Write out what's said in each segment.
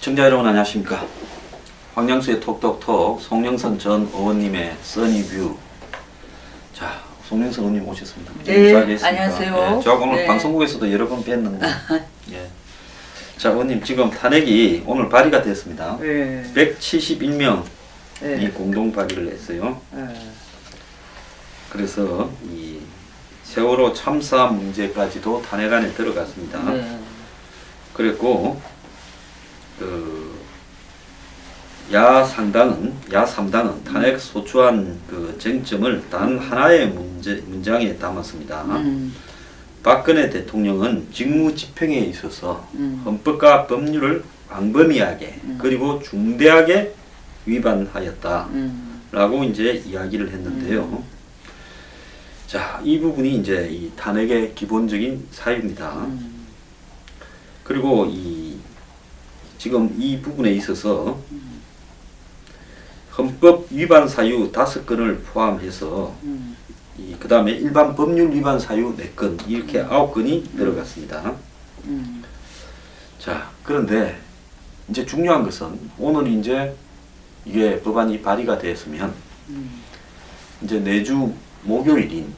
시청자 여러분 안녕하십니까. 황양수의 톡톡톡 송영선 전 의원님의 써니뷰. 자, 송영선 의원님 오셨습니다. 네, 안녕하세요. 예, 제가 오늘 네. 방송국에서도 여러 번 뵀는데 예. 자, 의원님 지금 탄핵이 오늘 발의가 됐습니다. 네. 171명이 네. 공동 발의를 했어요. 네. 그래서 이 세월호 참사 문제까지도 탄핵안에 들어갔습니다. 네. 그랬고 야3당은 탄핵 소추안 그 쟁점을 단 하나의 문장에 담았습니다. 박근혜 대통령은 직무집행에 있어서 헌법과 법률을 광범위하게 그리고 중대하게 위반하였다 라고 이제 이야기를 했는데요. 자, 이 부분이 이제 이 탄핵의 기본적인 사유입니다. 그리고 지금 이 부분에 있어서 헌법 위반 사유 5건을 포함해서 그 다음에 일반 법률 위반 사유 4건 이렇게 9건이 들어갔습니다. 자, 그런데 이제 중요한 것은 오늘 이제 이게 법안이 발의가 되었으면 이제 내주 목요일인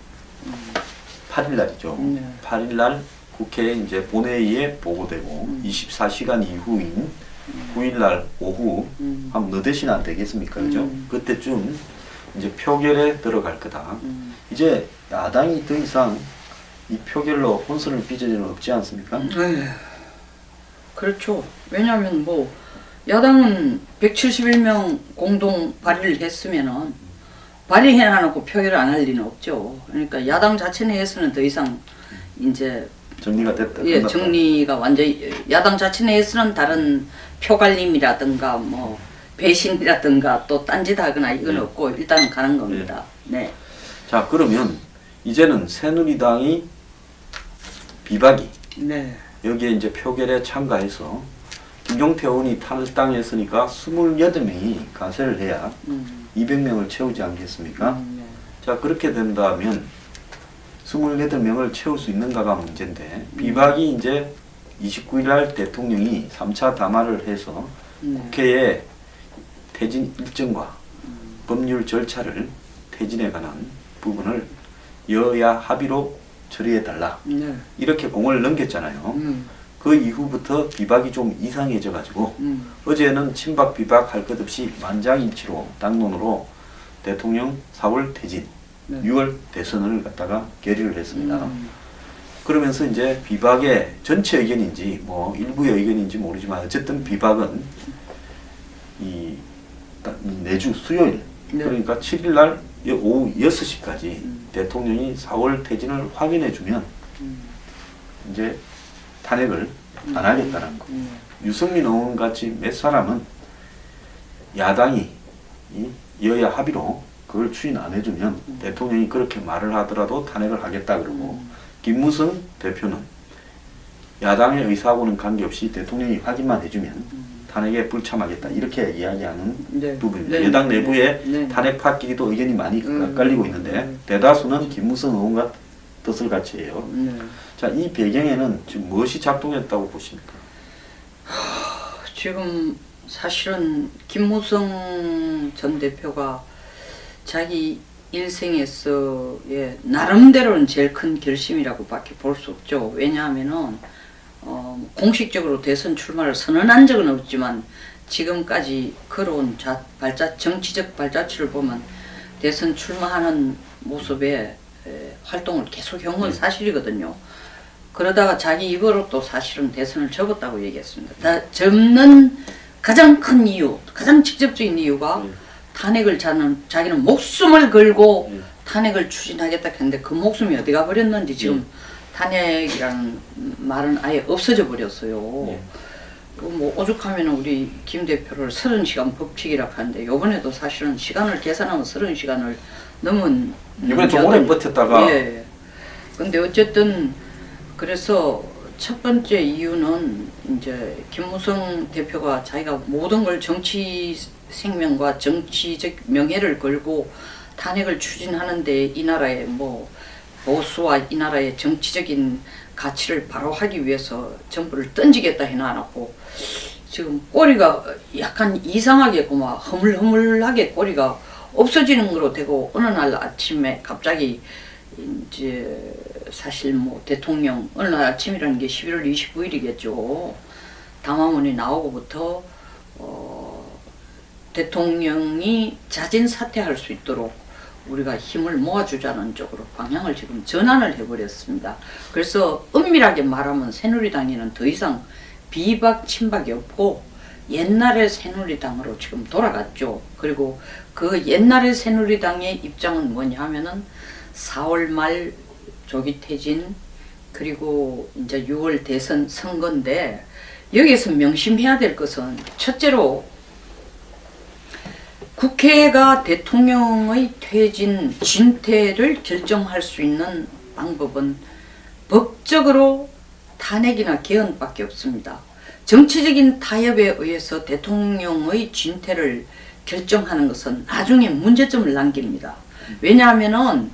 8일날이죠. 8일날 국회에 이제 본회의에 보고되고 24시간 이후인 9일날 오후 한 몇 대시나 안 되겠습니까? 그죠? 그때쯤 이제 표결에 들어갈 거다. 이제 야당이 더 이상 이 표결로 혼선을 빚을 일은 없지 않습니까? 그렇죠. 왜냐하면 뭐 야당은 171명 공동 발의를 했으면은 발의해놔놓고 표결을 안 할 리는 없죠. 그러니까 야당 자체 내에서는 더 이상 이제 정리가 됐다. 예, 정리가 완전히 야당 자체 내에서는 다른 표갈림이라든가 뭐 배신이라든가 또 딴짓하거나 이건 없고 일단은 가는 겁니다. 네. 자, 그러면 이제는 새누리당이 비박이 네. 여기에 이제 표결에 참가해서 김종태 의원이 탈당했으니까 28명이 가세를 해야 200명을 채우지 않겠습니까? 네. 자, 그렇게 된다면 28명을 채울 수 있는가가 문제인데 비박이 이제 29일날 대통령이 3차 담화를 해서 국회에 퇴진 일정과 법률 절차를 퇴진에 관한 부분을 여야 합의로 처리해달라 네. 이렇게 공을 넘겼잖아요. 그 이후부터 비박이 좀 이상해져 가지고 어제는 친박 비박 할 것 없이 만장일치로 당론으로 대통령 4월 퇴진 6월 대선을 갖다가 결의를 했습니다. 그러면서 이제 비박의 전체 의견인지 뭐 일부의 의견인지 모르지만 어쨌든 비박은 이 내주 수요일 그러니까 7일날 오후 6시까지 대통령이 4월 퇴진을 확인해주면 이제 탄핵을 안 하겠다는 거. 유승민 의원 같이 몇 사람은 야당이 여야 합의로 그걸 추진 안 해주면 대통령이 그렇게 말을 하더라도 탄핵을 하겠다 그러고 김무성 대표는 야당의 의사하고는 관계없이 대통령이 확인만 해주면 탄핵에 불참하겠다 이렇게 이야기하는 부분입니다. 여당 내부에 탄핵파끼리도 의견이 많이 엇갈리고 있는데 대다수는 김무성 의원과 뜻을 같이 해요. 자, 이 배경에는 지금 무엇이 작동했다고 보십니까? 지금 사실은 김무성 전 대표가 자기 일생에서의 나름대로는 제일 큰 결심이라고 밖에 볼 수 없죠. 왜냐하면은 공식적으로 대선 출마를 선언한 적은 없지만 지금까지 걸어온 정치적 발자취를 보면 대선 출마하는 모습에 활동을 계속 해온 건 사실이거든요. 그러다가 자기 입으로 또 사실은 대선을 접었다고 얘기했습니다. 다 접는 가장 큰 이유, 가장 직접적인 이유가 탄핵을 자기는 목숨을 걸고 탄핵을 추진하겠다 했는데 그 목숨이 어디 가버렸는지 지금 탄핵이라는 말은 아예 없어져 버렸어요. 뭐 오죽하면 우리 김 대표를 30시간 법칙이라고 하는데 요번에도 사실은 시간을 계산하면 30시간을 넘은 이번에 좀 오래 버텼다가 예. 근데 어쨌든 그래서 첫 번째 이유는 이제 김무성 대표가 자기가 모든 걸 정치 생명과 정치적 명예를 걸고 탄핵을 추진하는데 이 나라의 뭐 보수와 이 나라의 정치적인 가치를 바로하기 위해서 정부를 던지겠다 해놔놓고 지금 꼬리가 약간 이상하게 막 허물허물하게 꼬리가 없어지는 거로 되고 어느 날 아침에 갑자기 이제 사실 뭐 대통령 어느 날 아침이라는 게 11월 29일이겠죠. 담화문이 나오고부터 대통령이 자진 사퇴할 수 있도록 우리가 힘을 모아주자는 쪽으로 방향을 지금 전환을 해버렸습니다. 그래서 엄밀하게 말하면 새누리당에는 더 이상 비박 친박이 없고 옛날의 새누리당으로 지금 돌아갔죠. 그리고 그 옛날의 새누리당의 입장은 뭐냐 하면은 4월 말 조기 퇴진 그리고 이제 6월 대선 선거인데 여기에서 명심해야 될 것은 첫째로 국회가 대통령의 퇴진, 진퇴를 결정할 수 있는 방법은 법적으로 탄핵이나 개헌밖에 없습니다. 정치적인 타협에 의해서 대통령의 진퇴를 결정하는 것은 나중에 문제점을 남깁니다. 왜냐하면은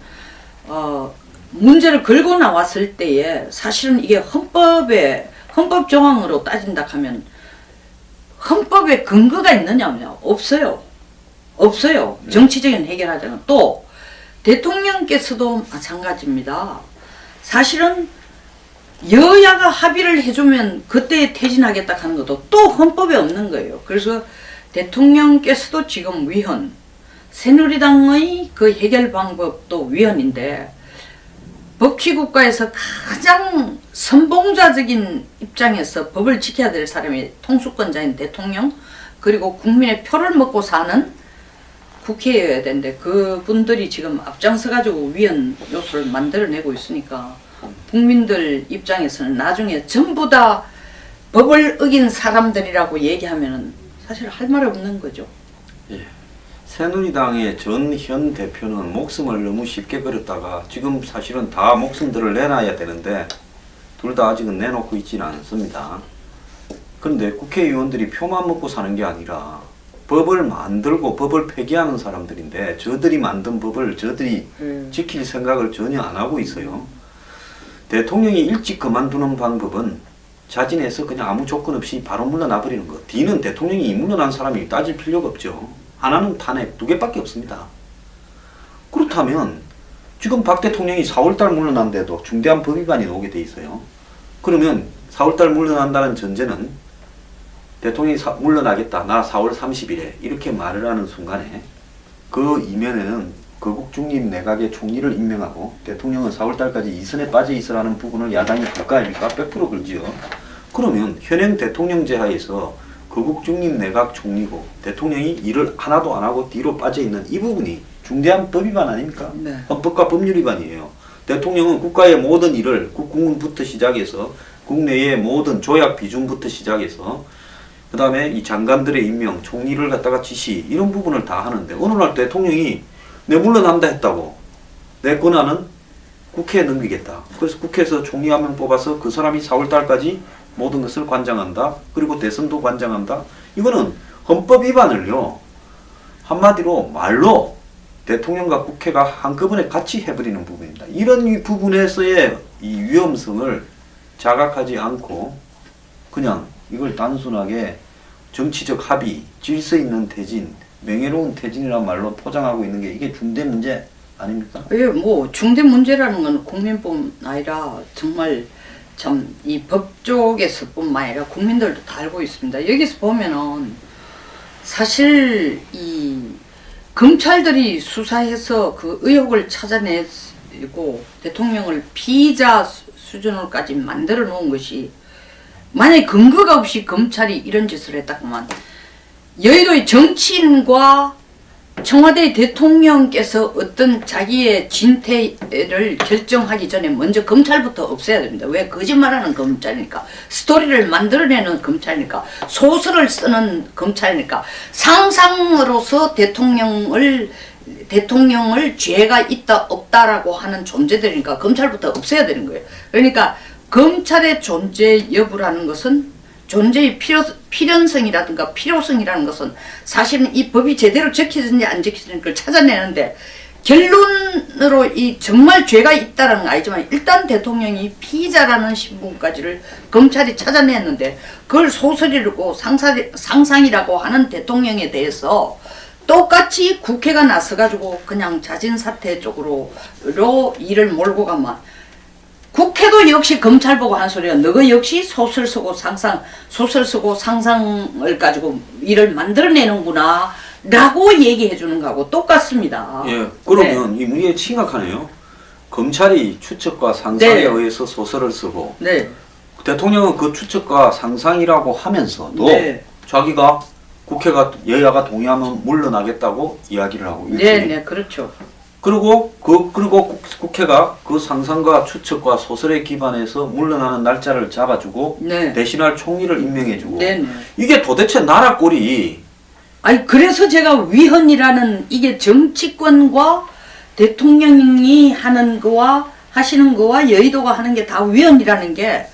문제를 걸고 나왔을 때에 사실은 이게 헌법 조항으로 따진다 하면 헌법에 근거가 있느냐면 없어요. 없어요. 정치적인 해결하자는. 또 대통령께서도 마찬가지입니다. 사실은 여야가 합의를 해주면 그때 퇴진하겠다 하는 것도 또 헌법에 없는 거예요. 그래서 대통령께서도 지금 위헌, 새누리당의 그 해결 방법도 위헌인데 법치국가에서 가장 선봉자적인 입장에서 법을 지켜야 될 사람이 통수권자인 대통령 그리고 국민의 표를 먹고 사는 국회여야 되는데 그분들이 지금 앞장서가지고 위헌 요소를 만들어내고 있으니까 국민들 입장에서는 나중에 전부 다 법을 어긴 사람들이라고 얘기하면 사실 할 말 없는 거죠. 예. 새누리당의 전현 대표는 목숨을 너무 쉽게 걸었다가 지금 사실은 다 목숨들을 내놔야 되는데 둘 다 아직은 내놓고 있지는 않습니다. 그런데 국회의원들이 표만 먹고 사는 게 아니라 법을 만들고 법을 폐기하는 사람들인데 저들이 만든 법을 저들이 지킬 생각을 전혀 안 하고 있어요. 대통령이 일찍 그만두는 방법은 자진해서 그냥 아무 조건 없이 바로 물러나 버리는 것. D는 대통령이 물러난 사람이 따질 필요가 없죠. 하나는 탄핵, 2개밖에 없습니다. 그렇다면 지금 박 대통령이 4월달 물러난데도 중대한 법 위반이 나오게 돼 있어요. 그러면 4월달 물러난다는 전제는 대통령이 물러나겠다. 나 4월 30일에 이렇게 말을 하는 순간에 그 이면에는 거국중립 내각의 총리를 임명하고 대통령은 4월달까지 이선에 빠져 있으라는 부분을 야당이 걸까 아닙니까? 100% 걸지요. 그러면 현행 대통령제 하에서 거국중립 내각 총리고 대통령이 일을 하나도 안 하고 뒤로 빠져 있는 이 부분이 중대한 법 위반 아닙니까? 네. 헌법과 법률 위반이에요. 대통령은 국가의 모든 일을 국군부터 시작해서 국내의 모든 조약 비준부터 시작해서 그 다음에 이 장관들의 임명, 총리를 갖다가 지시 이런 부분을 다 하는데 어느 날 대통령이 내 물러난다 했다고 내 권한은 국회에 넘기겠다. 그래서 국회에서 총리 한 명 뽑아서 그 사람이 4월달까지 모든 것을 관장한다. 그리고 대선도 관장한다. 이거는 헌법 위반을요. 한마디로 말로 대통령과 국회가 한꺼번에 같이 해버리는 부분입니다. 이런 부분에서의 이 위험성을 자각하지 않고 그냥 이걸 단순하게 정치적 합의, 질서 있는 퇴진, 명예로운 퇴진이라는 말로 포장하고 있는 게 이게 중대 문제 아닙니까? 예, 뭐 중대 문제라는 건 국민뿐 아니라 정말 참 이 법 쪽에서뿐만 아니라 국민들도 다 알고 있습니다. 여기서 보면은 사실 이 검찰들이 수사해서 그 의혹을 찾아내고 대통령을 피의자 수준으로까지 만들어 놓은 것이 만약에 근거가 없이 검찰이 이런 짓을 했다 그러면 여의도의 정치인과 청와대 대통령께서 어떤 자기의 진퇴를 결정하기 전에 먼저 검찰부터 없애야 됩니다. 왜? 거짓말하는 검찰이니까, 스토리를 만들어내는 검찰이니까, 소설을 쓰는 검찰이니까, 상상으로서 대통령을 죄가 있다 없다라고 하는 존재들이니까 검찰부터 없애야 되는 거예요. 그러니까 검찰의 존재 여부라는 것은 존재의 필연성이라든가 필요성이라는 것은 사실은 이 법이 제대로 적혀졌는지 안 적혀졌는지 걸 찾아내는데 결론으로 이 정말 죄가 있다는 건 아니지만 일단 대통령이 피의자라는 신분까지를 검찰이 찾아냈는데 그걸 소설이라고 상상이라고 하는 대통령에 대해서 똑같이 국회가 나서가지고 그냥 자진사퇴 쪽으로 일을 몰고 가면 국회도 역시 검찰 보고 한 소리가 너가 역시 소설 쓰고 상상을 가지고 일을 만들어내는구나 라고 얘기해 주는 거하고 똑같습니다. 예, 그러면 네. 이 문제 심각하네요. 검찰이 추측과 상상에 네. 의해서 소설을 쓰고 네. 대통령은 그 추측과 상상이라고 하면서도 네. 자기가 국회가 여야가 동의하면 물러나겠다고 이야기를 하고 있지. 네, 네, 그렇죠. 그리고 국회가 그 상상과 추측과 소설에 기반해서 물러나는 날짜를 잡아주고 네. 대신할 총리를 임명해주고 네, 네. 이게 도대체 나라 꼴이 아니 그래서 제가 위헌이라는 이게 정치권과 대통령이 하는 거와 하시는 거와 여의도가 하는 게 다 위헌이라는 게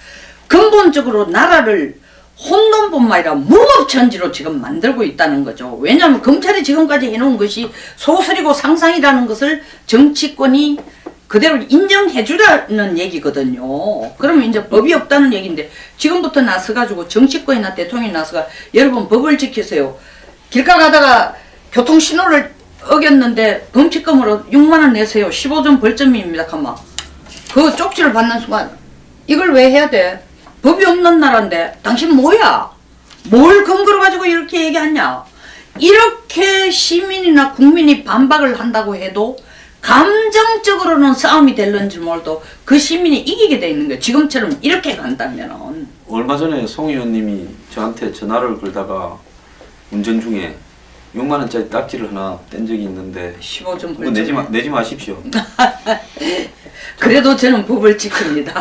근본적으로 나라를 혼돈뿐만 아니라 무법천지로 지금 만들고 있다는 거죠. 왜냐하면 검찰이 지금까지 해놓은 것이 소설이고 상상이라는 것을 정치권이 그대로 인정해 주라는 얘기거든요. 그러면 이제 법이 없다는 얘기인데 지금부터 나서가지고 정치권이나 대통령이 나서가 여러분 법을 지키세요. 길가 가다가 교통신호를 어겼는데 범칙금으로 6만 원 내세요. 15점 벌점입니다. 가만. 그 쪽지를 받는 순간 이걸 왜 해야 돼? 법이 없는 나라인데 당신 뭐야? 뭘 근거로 가지고 이렇게 얘기하냐? 이렇게 시민이나 국민이 반박을 한다고 해도 감정적으로는 싸움이 될는지 몰라도 그 시민이 이기게 돼 있는 거예요. 지금처럼 이렇게 간다면은. 얼마 전에 송 의원님이 저한테 전화를 걸다가 운전 중에 6만 원짜리 딱지를 하나 뗀 적이 있는데 15점 그거 내지 마십시오. 그래도 저는 법을 지킵니다.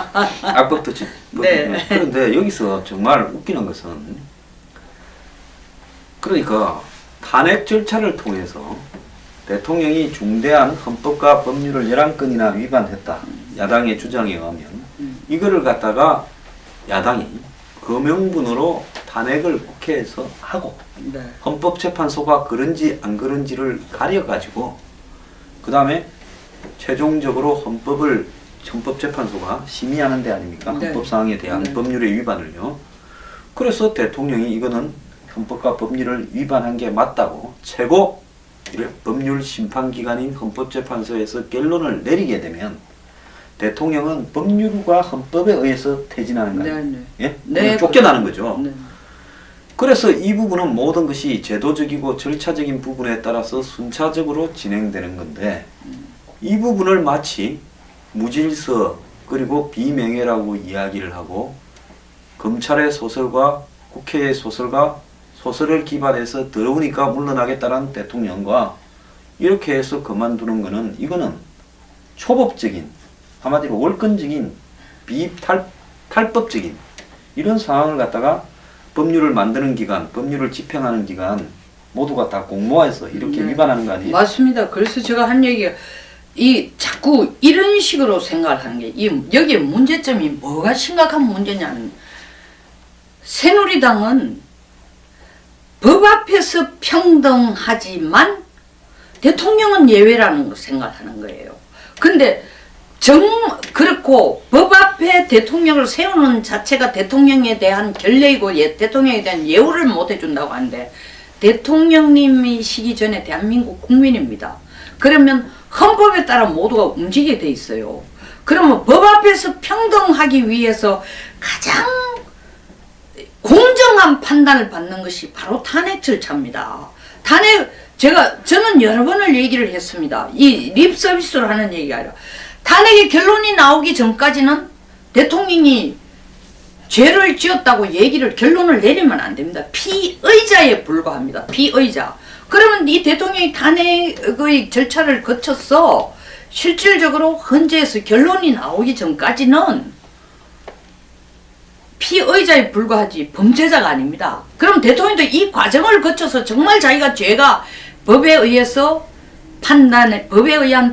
악법도 네. 그런데 여기서 정말 웃기는 것은 그러니까 탄핵 절차를 통해서 대통령이 중대한 헌법과 법률을 11건이나 위반했다. 야당의 주장에 의하면 이거를 갖다가 야당이 그 명분으로 탄핵을 국회에서 하고 네. 헌법재판소가 그런지 안 그런지를 가려가지고 그 다음에 최종적으로 헌법재판소가 심의하는 데 아닙니까? 네. 헌법사항에 대한 네. 법률의 위반을요. 그래서 대통령이 이거는 헌법과 법률을 위반한 게 맞다고 최고 법률 심판기관인 헌법재판소에서 결론을 내리게 되면 대통령은 법률과 헌법에 의해서 퇴진하는 거예요. 네, 예? 네, 쫓겨나는 거죠. 네. 그래서 이 부분은 모든 것이 제도적이고 절차적인 부분에 따라서 순차적으로 진행되는 건데 이 부분을 마치 무질서 그리고 비명예라고 이야기를 하고 검찰의 소설과 국회의 소설을 기반해서 더러우니까 물러나겠다는 대통령과 이렇게 해서 그만두는 거는 이거는 초법적인 한마디로 월권적인 탈법적인 이런 상황을 갖다가 법률을 만드는 기관, 법률을 집행하는 기관 모두가 다 공모해서 이렇게 네. 위반하는 거 아니에요? 맞습니다. 그래서 제가 한 얘기가 자꾸 이런 식으로 생각을 하는 게 여기에 문제점이 뭐가 심각한 문제냐는 새누리당은 법 앞에서 평등하지만 대통령은 예외라는 걸 생각하는 거예요. 근데 그렇고 법 앞에 대통령을 세우는 자체가 대통령에 대한 결례이고 대통령에 대한 예우를 못 해준다고 하는데 대통령님이시기 전에 대한민국 국민입니다. 그러면 헌법에 따라 모두가 움직이게 돼 있어요. 그러면 법 앞에서 평등하기 위해서 가장 공정한 판단을 받는 것이 바로 탄핵 절차입니다. 저는 여러 번을 얘기를 했습니다. 이 립서비스로 하는 얘기가 아니라 탄핵의 결론이 나오기 전까지는 대통령이 죄를 지었다고 결론을 내리면 안 됩니다. 피의자에 불과합니다. 피의자. 그러면 이 대통령이 탄핵의 절차를 거쳐서 실질적으로 헌재에서 결론이 나오기 전까지는 피의자에 불과하지 범죄자가 아닙니다. 그럼 대통령도 이 과정을 거쳐서 정말 자기가 죄가 법에 의한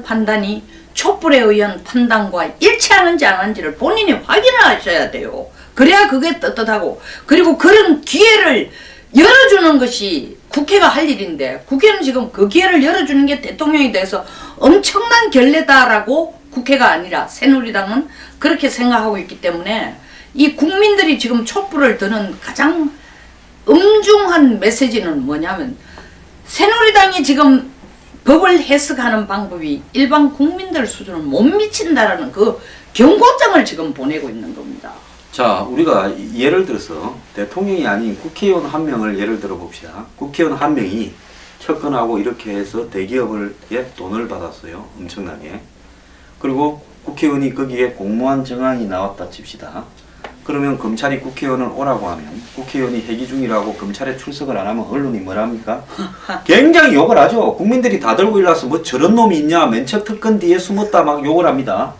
판단이 촛불에 의한 판단과 일치하는지 안 하는지를 본인이 확인을 하셔야 돼요. 그래야 그게 떳떳하고 그리고 그런 기회를 열어주는 것이 국회가 할 일인데 국회는 지금 그 기회를 열어주는 게 대통령에 대해서 엄청난 결례다라고 국회가 아니라 새누리당은 그렇게 생각하고 있기 때문에 이 국민들이 지금 촛불을 드는 가장 엄중한 메시지는 뭐냐면 새누리당이 지금 법을 해석하는 방법이 일반 국민들 수준은 못 미친다라는 그 경고장을 지금 보내고 있는 겁니다. 자, 우리가 예를 들어서 대통령이 아닌 국회의원 한 명을 예를 들어 봅시다. 국회의원 한 명이 접근하고 이렇게 해서 대기업에 돈을 받았어요. 엄청나게. 그리고 국회의원이 거기에 공무원 정황이 나왔다 칩시다. 그러면 검찰이 국회의원을 오라고 하면 국회의원이 회기 중이라고 검찰에 출석을 안 하면 언론이 뭐랍니까? 굉장히 욕을 하죠. 국민들이 다 들고 일어나서 뭐 저런 놈이 있냐, 맨척 특권 뒤에 숨었다 막 욕을 합니다.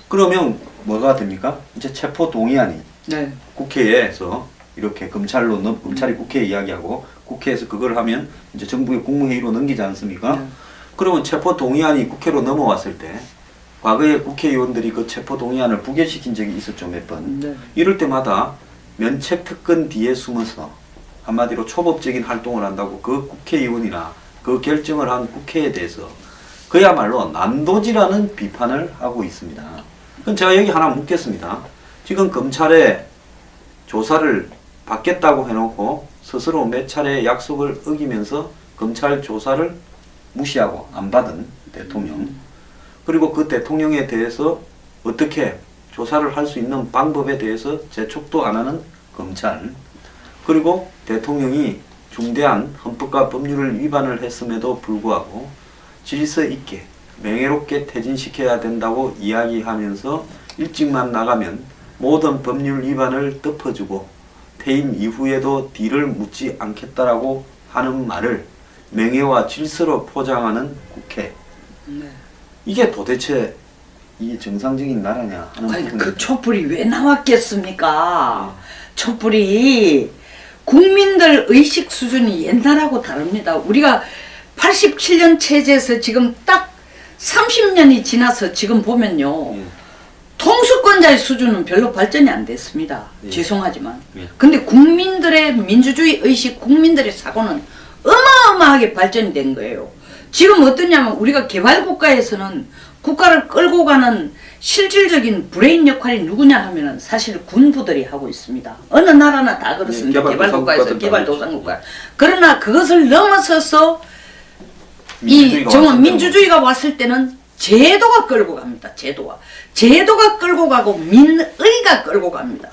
그러면 뭐가 됩니까? 이제 체포 동의안이 네. 국회에서 이렇게 검찰이 국회에 이야기하고 국회에서 그걸 하면 이제 정부의 국무회의로 넘기지 않습니까? 네. 그러면 체포 동의안이 국회로 넘어왔을 때 과거에 국회의원들이 그 체포 동의안을 부결시킨 적이 있었죠, 몇 번. 네. 이럴 때마다 면책 특권 뒤에 숨어서 한마디로 초법적인 활동을 한다고 그 국회의원이나 그 결정을 한 국회에 대해서 그야말로 난도질하는 비판을 하고 있습니다. 그럼 제가 여기 하나 묻겠습니다. 지금 검찰에 조사를 받겠다고 해놓고 스스로 몇 차례 약속을 어기면서 검찰 조사를 무시하고 안 받은 대통령, 그리고 그 대통령에 대해서 어떻게 조사를 할 수 있는 방법에 대해서 재촉도 안 하는 검찰, 그리고 대통령이 중대한 헌법과 법률을 위반을 했음에도 불구하고 질서 있게 명예롭게 퇴진시켜야 된다고 이야기하면서 일찍만 나가면 모든 법률 위반을 덮어주고 퇴임 이후에도 뒤를 묻지 않겠다라고 하는 말을 명예와 질서로 포장하는 국회. 네. 이게 도대체 이게 정상적인 나라냐 하는 아니, 부분이 그 촛불이 왜 나왔겠습니까? 촛불이 국민들 의식 수준이 옛날하고 다릅니다. 우리가 87년 체제에서 지금 딱 30년이 지나서 지금 보면요. 통수권자의 수준은 별로 발전이 안 됐습니다. 예. 죄송하지만. 예. 근데 국민들의 민주주의 의식, 국민들의 사고는 어마어마하게 발전이 된 거예요. 지금 어떠냐면 우리가 개발국가에서는 국가를 끌고 가는 실질적인 브레인 역할이 누구냐 하면은 사실 군부들이 하고 있습니다. 어느 나라나 다 그렇습니다. 네, 개발국가에서 개발도상국가. 그러나 그것을 넘어서서 민주주의가 왔을 때는 제도가 끌고 갑니다. 제도가 끌고 가고 민의가 끌고 갑니다.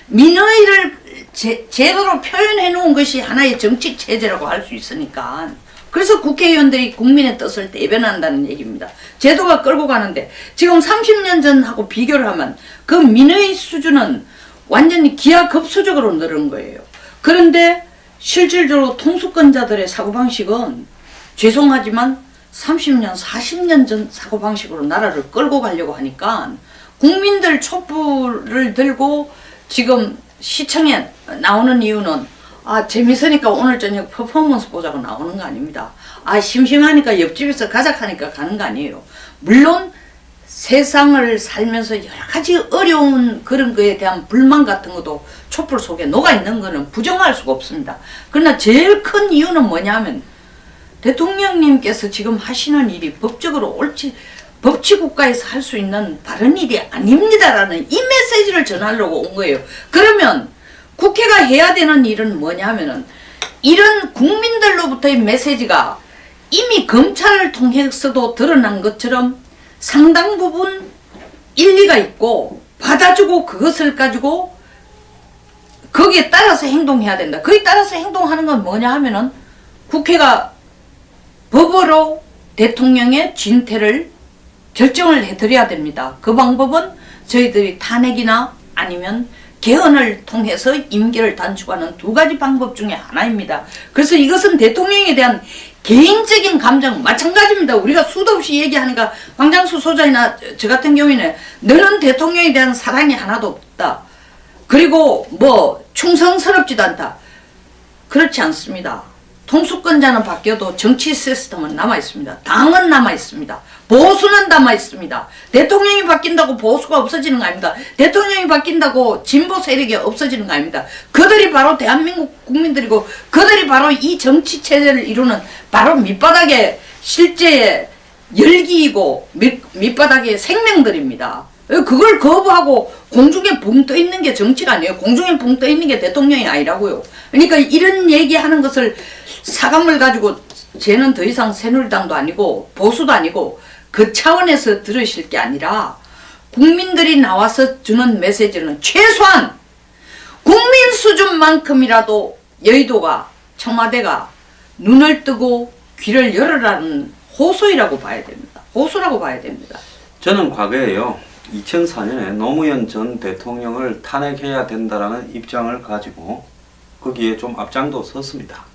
민의를 제도로 표현해 놓은 것이 하나의 정치 체제라고 할 수 있으니까. 그래서 국회의원들이 국민의 뜻을 대변한다는 얘기입니다. 제도가 끌고 가는데 지금 30년 전하고 비교를 하면 그 민의 수준은 완전히 기하급수적으로 늘은 거예요. 그런데 실질적으로 통수권자들의 사고방식은 죄송하지만 30년, 40년 전 사고방식으로 나라를 끌고 가려고 하니까 국민들 촛불을 들고 지금 시청에 나오는 이유는 재밌으니까 오늘 저녁 퍼포먼스 보자고 나오는 거 아닙니다. 심심하니까 옆집에서 가작하니까 가는 거 아니에요. 물론 세상을 살면서 여러 가지 어려운 그런 거에 대한 불만 같은 것도 촛불 속에 녹아있는 거는 부정할 수가 없습니다. 그러나 제일 큰 이유는 뭐냐면 대통령님께서 지금 하시는 일이 법적으로 옳지 법치국가에서 할 수 있는 바른 일이 아닙니다라는 이 메시지를 전하려고 온 거예요. 그러면 국회가 해야 되는 일은 뭐냐면은 이런 국민들로부터의 메시지가 이미 검찰을 통해서도 드러난 것처럼 상당 부분 일리가 있고 받아주고 그것을 가지고 거기에 따라서 행동해야 된다. 거기에 따라서 행동하는 건 뭐냐 하면은 국회가 법으로 대통령의 진퇴를 결정을 해드려야 됩니다. 그 방법은 저희들이 탄핵이나 아니면 개헌을 통해서 임기를 단축하는 두 가지 방법 중에 하나입니다. 그래서 이것은 대통령에 대한 개인적인 감정 마찬가지입니다. 우리가 수도 없이 얘기하니까 황장수 소장이나 저 같은 경우에는 너는 대통령에 대한 사랑이 하나도 없다. 그리고 뭐 충성스럽지도 않다. 그렇지 않습니다. 통수권자는 바뀌어도 정치 시스템은 남아있습니다. 당은 남아있습니다. 보수는 남아있습니다. 대통령이 바뀐다고 보수가 없어지는 거 아닙니다. 대통령이 바뀐다고 진보 세력이 없어지는 거 아닙니다. 그들이 바로 대한민국 국민들이고 그들이 바로 이 정치 체제를 이루는 바로 밑바닥의 실제의 열기이고 밑바닥의 생명들입니다. 그걸 거부하고 공중에 붕 떠 있는 게 정치가 아니에요. 공중에 붕 떠 있는 게 대통령이 아니라고요. 그러니까 이런 얘기하는 것을 사감을 가지고 쟤는 더 이상 새누리당도 아니고 보수도 아니고 그 차원에서 들으실 게 아니라 국민들이 나와서 주는 메시지는 최소한 국민 수준만큼이라도 여의도가 청와대가 눈을 뜨고 귀를 열어라는 호소이라고 봐야 됩니다. 호소라고 봐야 됩니다. 저는 과거에요. 2004년에 노무현 전 대통령을 탄핵해야 된다라는 입장을 가지고 거기에 좀 앞장도 섰습니다.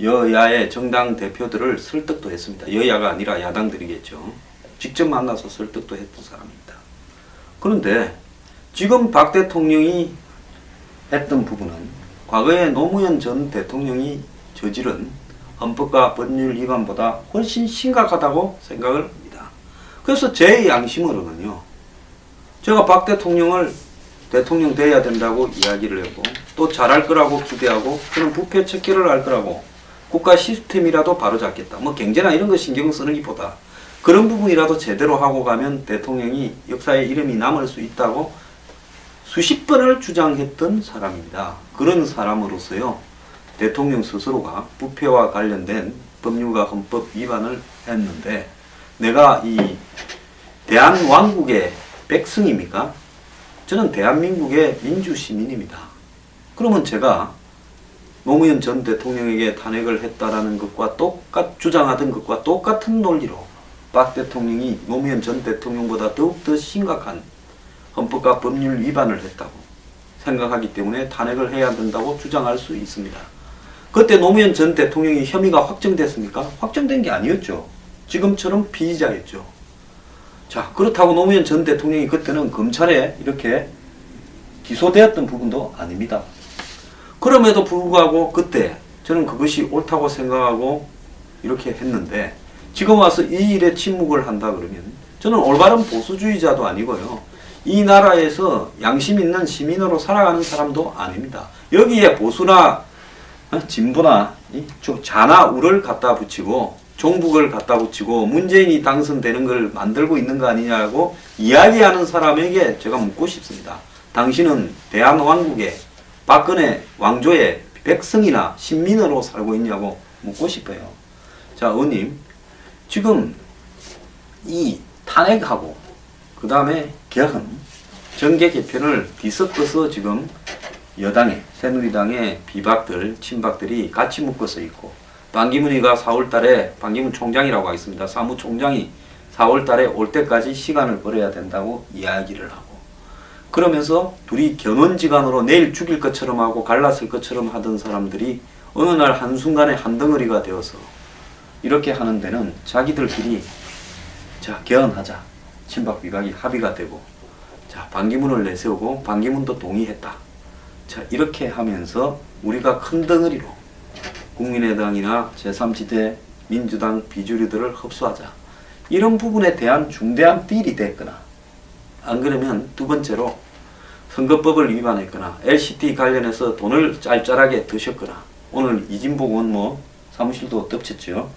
여야의 정당 대표들을 설득도 했습니다. 여야가 아니라 야당들이겠죠. 직접 만나서 설득도 했던 사람입니다. 그런데 지금 박 대통령이 했던 부분은 과거에 노무현 전 대통령이 저지른 헌법과 법률 위반보다 훨씬 심각하다고 생각을 합니다. 그래서 제 양심으로는요. 제가 박 대통령을 대통령 돼야 된다고 이야기를 하고 또 잘할 거라고 기대하고 그런 부패 척결을 할 거라고 국가 시스템이라도 바로잡겠다. 뭐 경제나 이런 거 신경 쓰는 것보다 그런 부분이라도 제대로 하고 가면 대통령이 역사에 이름이 남을 수 있다고 수십 번을 주장했던 사람입니다. 그런 사람으로서요. 대통령 스스로가 부패와 관련된 법률과 헌법 위반을 했는데 내가 이 대한왕국의 백성입니까? 저는 대한민국의 민주시민입니다. 그러면 제가 노무현 전 대통령에게 탄핵을 했다라는 것과 주장하던 것과 똑같은 논리로 박 대통령이 노무현 전 대통령보다 더욱더 심각한 헌법과 법률 위반을 했다고 생각하기 때문에 탄핵을 해야 된다고 주장할 수 있습니다. 그때 노무현 전 대통령이 혐의가 확정됐습니까? 확정된 게 아니었죠. 지금처럼 피의자였죠. 자, 그렇다고 노무현 전 대통령이 그때는 검찰에 이렇게 기소되었던 부분도 아닙니다. 그럼에도 불구하고 그때 저는 그것이 옳다고 생각하고 이렇게 했는데 지금 와서 이 일에 침묵을 한다 그러면 저는 올바른 보수주의자도 아니고요. 이 나라에서 양심 있는 시민으로 살아가는 사람도 아닙니다. 여기에 보수나 진보나 자나 우를 갖다 붙이고 종북을 갖다 붙이고 문재인이 당선되는 걸 만들고 있는 거 아니냐고 이야기하는 사람에게 제가 묻고 싶습니다. 당신은 대한왕국의 박근혜 왕조의 백성이나 신민으로 살고 있냐고 묻고 싶어요. 자, 의원님, 지금 이 탄핵하고 그 다음에 개헌, 정계 개편을 뒤섞어서 지금 여당의 새누리당의 비박들, 친박들이 같이 묶어서 있고 반기문이가 4월달에 반기문 총장이라고 하겠습니다. 사무총장이 4월달에 올 때까지 시간을 벌어야 된다고 이야기를 하고 그러면서 둘이 견원지간으로 내일 죽일 것처럼 하고 갈랐을 것처럼 하던 사람들이 어느 날 한순간에 한 덩어리가 되어서 이렇게 하는 데는 자기들끼리 자 개헌하자 친박 비박이 합의가 되고 자 반기문을 내세우고 반기문도 동의했다. 자 이렇게 하면서 우리가 큰 덩어리로 국민의당이나 제3지대 민주당 비주류들을 흡수하자. 이런 부분에 대한 중대한 딜이 됐거나 안 그러면 두 번째로 선거법을 위반했거나 LCT 관련해서 돈을 짤짤하게 드셨거나 오늘 이진복 의원 뭐 사무실도 덮쳤죠.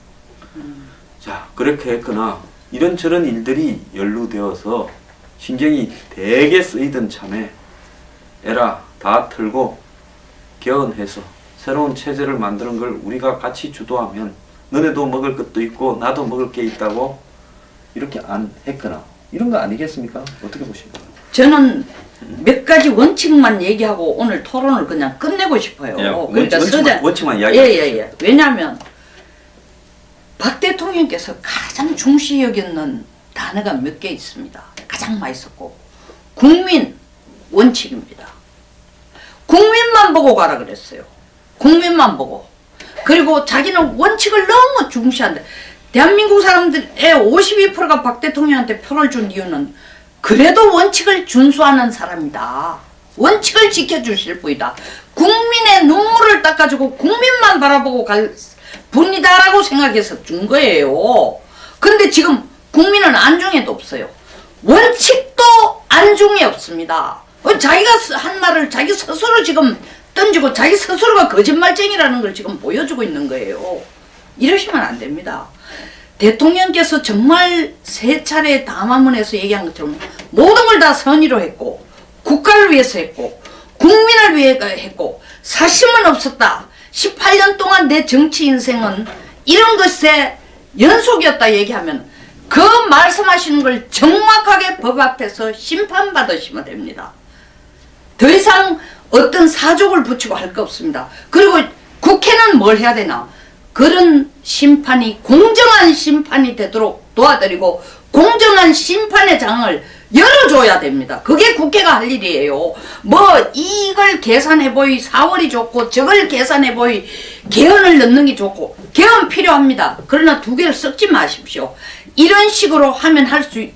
자 그렇게 했거나 이런저런 일들이 연루되어서 신경이 되게 쓰이던 참에 에라 다 틀고 개헌해서 새로운 체제를 만드는 걸 우리가 같이 주도하면 너네도 먹을 것도 있고 나도 먹을 게 있다고 이렇게 안 했거나 이런 거 아니겠습니까? 어떻게 보십니까? 저는 몇 가지 원칙만 얘기하고 오늘 토론을 그냥 끝내고 싶어요. 예, 그러니까 원칙만 이야기. 예. 왜냐하면 박 대통령께서 가장 중시 여겼는 단어가 몇 개 있습니다. 가장 많이 썼고 국민 원칙입니다. 국민만 보고 가라 그랬어요. 국민만 보고. 그리고 자기는 원칙을 너무 중시한다. 대한민국 사람들의 52%가 박 대통령한테 표를 준 이유는 그래도 원칙을 준수하는 사람이다. 원칙을 지켜주실 분이다. 국민의 눈물을 닦아주고 국민만 바라보고 갈 분이다라고 생각해서 준 거예요. 그런데 지금 국민은 안중에도 없어요. 원칙도 안중에 없습니다. 자기가 한 말을 자기 스스로 지금 던지고 자기 스스로가 거짓말쟁이라는 걸 지금 보여주고 있는 거예요. 이러시면 안 됩니다. 대통령께서 정말 세 차례 담화문에서 얘기한 것처럼 모든 걸 다 선의로 했고 국가를 위해서 했고 국민을 위해 했고 사심은 없었다. 18년 동안 내 정치 인생은 이런 것에 연속이었다 얘기하면 그 말씀하시는 걸 정확하게 법 앞에서 심판받으시면 됩니다. 더 이상 어떤 사족을 붙이고 할 거 없습니다. 그리고 국회는 뭘 해야 되나? 그런 심판이 공정한 심판이 되도록 도와드리고 공정한 심판의 장을 열어줘야 됩니다. 그게 국회가 할 일이에요. 뭐 이걸 계산해 보이 4월이 좋고 저걸 계산해 보이 개헌을 넣는 게 좋고 개헌 필요합니다. 그러나 두 개를 섞지 마십시오. 이런 식으로 하면 할 수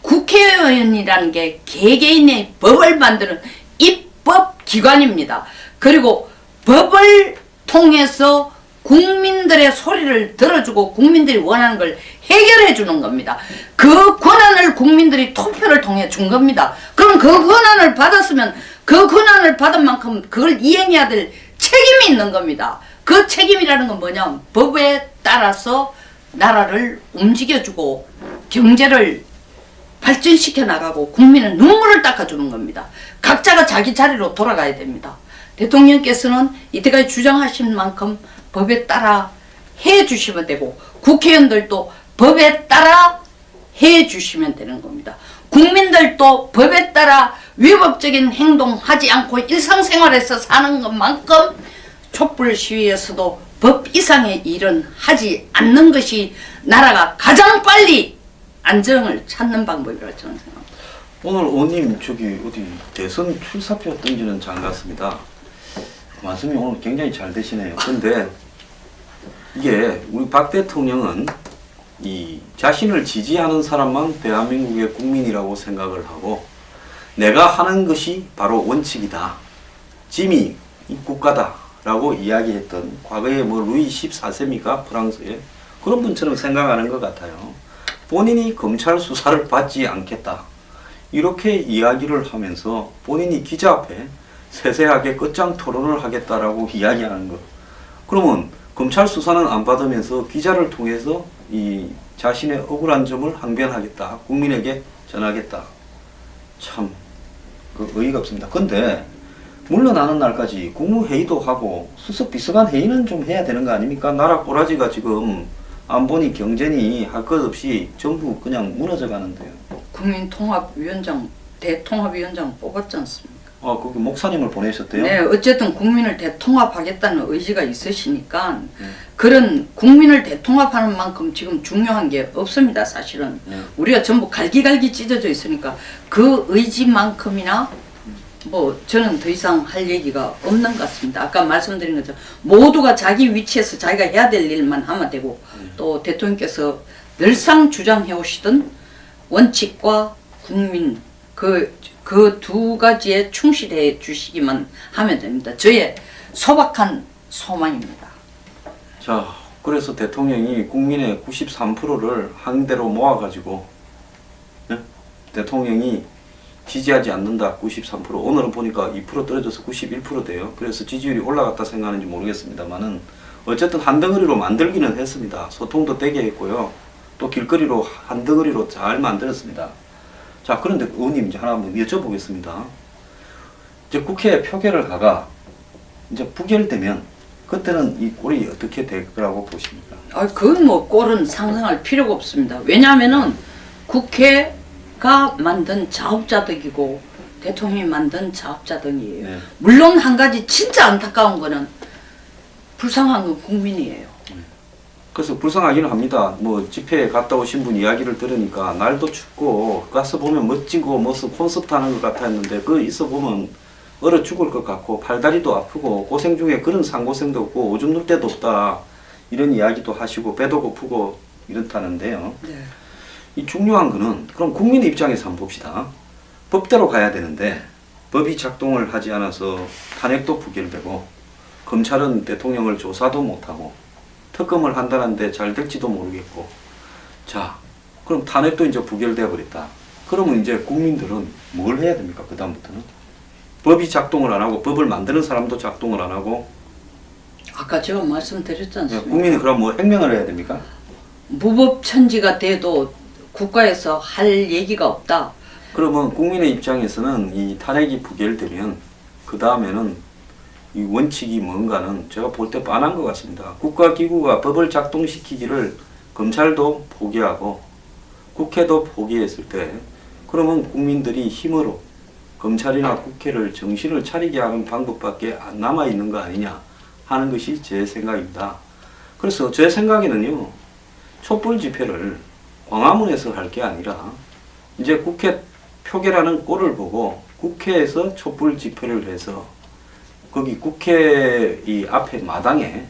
국회의원이라는 게 개개인의 법을 만드는 입법기관입니다. 그리고 법을 통해서 국민들의 소리를 들어주고 국민들이 원하는 걸 해결해 주는 겁니다. 그 권한을 국민들이 투표를 통해 준 겁니다. 그럼 그 권한을 받았으면 그 권한을 받은 만큼 그걸 이행해야 될 책임이 있는 겁니다. 그 책임이라는 건 뭐냐? 법에 따라서 나라를 움직여주고 경제를 발전시켜 나가고 국민의 눈물을 닦아주는 겁니다. 각자가 자기 자리로 돌아가야 됩니다. 대통령께서는 이때까지 주장하신 만큼 법에 따라 해주시면 되고 국회의원들도 법에 따라 해주시면 되는 겁니다. 국민들도 법에 따라 위법적인 행동하지 않고 일상생활에서 사는 것만큼 촛불 시위에서도 법 이상의 일은 하지 않는 것이 나라가 가장 빨리 안정을 찾는 방법이라고 저는 생각합니다. 오늘 의원님 저기 어디 대선 출사표 던지는 장 같습니다. 말씀이 오늘 굉장히 잘 되시네요. 근데 이게 우리 박 대통령은 이 자신을 지지하는 사람만 대한민국의 국민이라고 생각을 하고 내가 하는 것이 바로 원칙이다. 짐이 이 국가다 라고 이야기했던 과거에 뭐 루이 14세입니까? 프랑스에 그런 분처럼 생각하는 것 같아요. 본인이 검찰 수사를 받지 않겠다. 이렇게 이야기를 하면서 본인이 기자 앞에 세세하게 끝장 토론을 하겠다라고 이야기하는 것. 그러면 검찰 수사는 안 받으면서 기자를 통해서 이 자신의 억울한 점을 항변하겠다. 국민에게 전하겠다. 참 그 의의가 없습니다. 근데 물러나는 날까지 국무회의도 하고 수석 비서관 회의는 좀 해야 되는 거 아닙니까? 나라 꼬라지가 지금 안보니 경제니 할 것 없이 전부 그냥 무너져 가는데요. 국민통합위원장, 대통합위원장 뽑았지 않습니까? 거기 목사님을 보내셨대요? 네, 어쨌든 국민을 대통합하겠다는 의지가 있으시니까 그런 국민을 대통합하는 만큼 지금 중요한 게 없습니다, 사실은. 우리가 전부 갈기갈기 찢어져 있으니까 그 의지만큼이나 뭐 저는 더 이상 할 얘기가 없는 것 같습니다. 아까 말씀드린 것처럼 모두가 자기 위치에서 자기가 해야 될 일만 하면 되고 또 대통령께서 늘상 주장해 오시던 원칙과 국민 그 두 가지에 충실해 주시기만 하면 됩니다. 저의 소박한 소망입니다. 자, 그래서 대통령이 국민의 93%를 한 대로 모아가지고 대통령이 지지하지 않는다 93% 오늘은 보니까 2% 떨어져서 91% 돼요. 그래서 지지율이 올라갔다 생각하는지 모르겠습니다만은 어쨌든 한 덩어리로 만들기는 했습니다. 소통도 되게 했고요. 또 길거리로 한 덩어리로 잘 만들었습니다. 자, 그런데 의원님 이제 하나 한번 여쭤보겠습니다. 이제 국회 표결을 가가 이제 부결되면 그때는 이 꼴이 어떻게 될 거라고 보십니까? 그건 뭐 꼴은 상상할 필요가 없습니다. 왜냐하면은 국회가 만든 자업자득이고 대통령이 만든 자업자득이에요. 네. 물론 한 가지 진짜 안타까운 거는 불쌍한 건 국민이에요. 그래서 불쌍하기는 합니다. 뭐 집회에 갔다 오신 분 이야기를 들으니까 날도 춥고 가서 보면 멋지고 무슨 콘서트 하는 것 같았는데 그 있어 보면 얼어 죽을 것 같고 팔다리도 아프고 고생 중에 그런 상고생도 없고 오줌 눌 데도 없다 이런 이야기도 하시고 배도 고프고 이렇다는데요. 네. 이 중요한 거는 그럼 국민의 입장에서 한번 봅시다. 법대로 가야 되는데 법이 작동을 하지 않아서 탄핵도 부결되고 검찰은 대통령을 조사도 못하고 특검을 한다는데 잘 될지도 모르겠고 자 그럼 탄핵도 이제 부결되어 버렸다. 그러면 이제 국민들은 뭘 해야 됩니까? 그 다음부터는 법이 작동을 안 하고 법을 만드는 사람도 작동을 안 하고 아까 제가 말씀드렸지 않습니까? 국민이 그럼 뭐 행명을 해야 됩니까? 무법천지가 돼도 국가에서 할 얘기가 없다. 그러면 국민의 입장에서는 이 탄핵이 부결되면 그 다음에는 이 원칙이 뭔가는 제가 볼 때 뻔한 것 같습니다. 국가기구가 법을 작동시키기를 검찰도 포기하고 국회도 포기했을 때 그러면 국민들이 힘으로 검찰이나 국회를 정신을 차리게 하는 방법밖에 안 남아 있는 거 아니냐 하는 것이 제 생각입니다. 그래서 제 생각에는요. 촛불 집회를 광화문에서 할 게 아니라 이제 국회 표결하는 꼴을 보고 국회에서 촛불 집회를 해서 거기 국회 이 앞에 마당에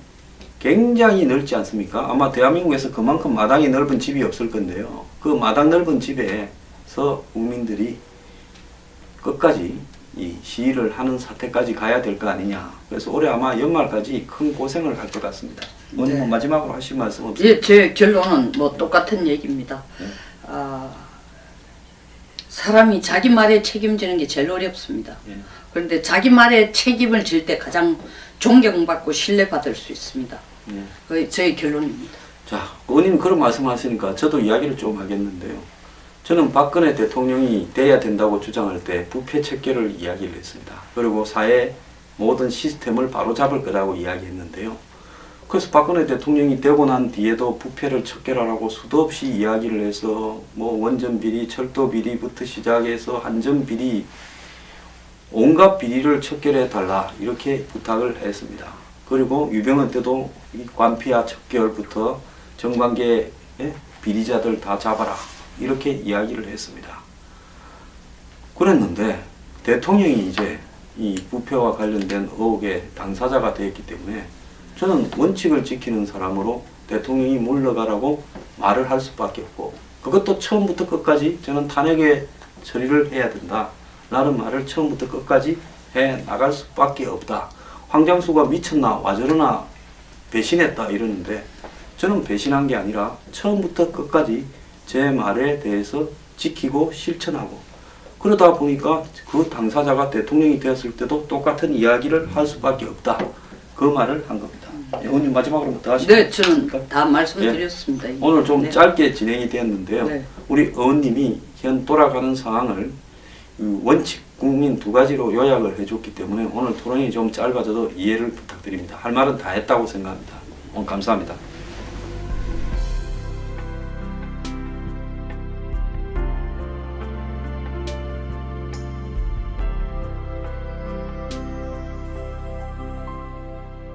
굉장히 넓지 않습니까? 아마 대한민국에서 그만큼 마당이 넓은 집이 없을 건데요. 그 마당 넓은 집에서 국민들이 끝까지 이 시위를 하는 사태까지 가야 될 거 아니냐. 그래서 올해 아마 연말까지 큰 고생을 할 것 같습니다. 오늘 네. 마지막으로 하실 말씀 없으세요? 예, 제 결론은 뭐 똑같은 얘기입니다. 네. 사람이 자기 말에 책임지는 게 제일 어렵습니다. 예. 그런데 자기 말에 책임을 질 때 가장 존경받고 신뢰받을 수 있습니다. 예. 그게 저의 결론입니다. 자, 의원님 그런 말씀하시니까 저도 이야기를 좀 하겠는데요. 저는 박근혜 대통령이 돼야 된다고 주장할 때 부패 척결을 이야기를 했습니다. 그리고 사회 모든 시스템을 바로잡을 거라고 이야기했는데요. 그래서 박근혜 대통령이 되고 난 뒤에도 부패를 척결하라고 수도 없이 이야기를 해서 뭐 원전 비리, 철도 비리부터 시작해서 한전 비리, 온갖 비리를 척결해 달라 이렇게 부탁을 했습니다. 그리고 유병헌 때도 이 관피아 척결부터 정관계 비리자들 다 잡아라 이렇게 이야기를 했습니다. 그랬는데 대통령이 이제 이 부패와 관련된 의혹의 당사자가 되었기 때문에 저는 원칙을 지키는 사람으로 대통령이 물러가라고 말을 할 수밖에 없고 그것도 처음부터 끝까지 저는 탄핵에 처리를 해야 된다 라는 말을 처음부터 끝까지 해 나갈 수밖에 없다. 황장수가 미쳤나 와저러나 배신했다 이러는데 저는 배신한 게 아니라 처음부터 끝까지 제 말에 대해서 지키고 실천하고 그러다 보니까 그 당사자가 대통령이 되었을 때도 똑같은 이야기를 할 수밖에 없다. 그 말을 한 겁니다. 의원님 마지막으로 뭐 더 하시죠? 네, 저는 다 말씀드렸습니다. 예. 오늘 좀 네. 짧게 진행이 되었는데요. 네. 우리 의원님이 현 돌아가는 상황을 원칙, 국민 두 가지로 요약을 해줬기 때문에 오늘 토론이 좀 짧아져도 이해를 부탁드립니다. 할 말은 다 했다고 생각합니다. 오늘 감사합니다.